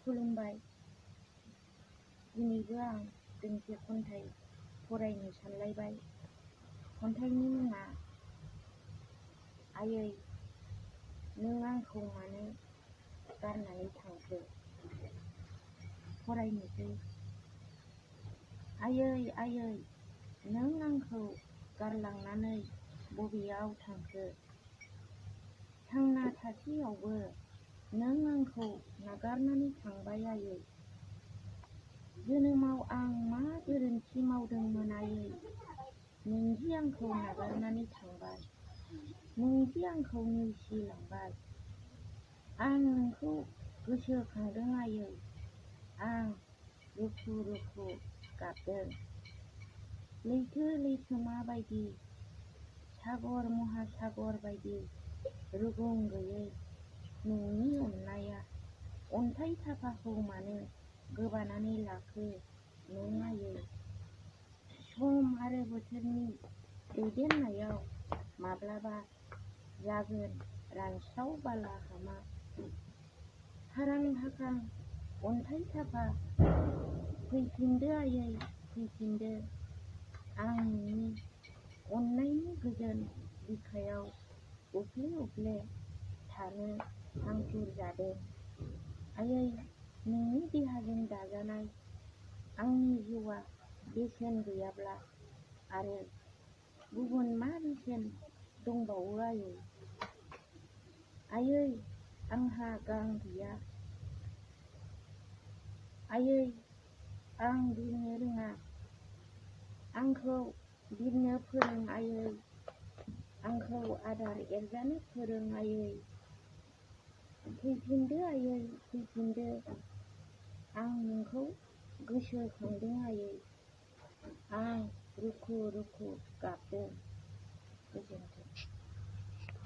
खुलुमबाय। दिनैबो आं दोंसे खन्थाइ फरायनो सानलायबाय। खन्थाइनि मुङा आयै नों आंखौ मानो गारनानै थांखो। फरायनोसै। आयै आयै नों आंखौ गारलांनानै बबेयाव थांखो। थांना थासेयावबो नों आंखौ नागारनानै थांबाय आयै। जोनोमाव आं मा गोरोन्थि मावदोंमोन आयै नोंदि आंखौ नागारनानै थांबाय। नोंदि आंखौ नेवसिलांबाय। आं नोंखौ गोसोखांदों आयै। आं रुखु रुखु गाबदों। लैथो लैथोमा बायदि सागर महासागर बायदि रुगुं गैयै नोंनि अननाया अन्थाइ थाफाखौ मानो गोबानानै लाखो नों आयै। सम आरो बोथोरनि दैदेननायाव माब्लाबा जागोन रानस्राव बालाहामा। हारां हाखां अन्थाइ थाफा फैफिनदो आयै फैफिनदो। आं नोंनि अननायनि गोजोन बिखायाव उफ्ले उफ्ले थानो हांखुर जादों। आयै नोंनि देहाजों दाजानाय आंनि जिउआ बेसेन गैयाब्ला आरो गुबुन मा बेसेन दंबावो आयै। आयै आंहा गां गैया। आयै आं बिरनो रोङा। आंखौ बिरनो फोरों आयै। आंखौ आदार एरजानो फोरों आयै। फैफिनदो आयै फैफिनदो। आं नोंखौ गोसोखांदों आयै। आं रुखु रुखु गाबदों।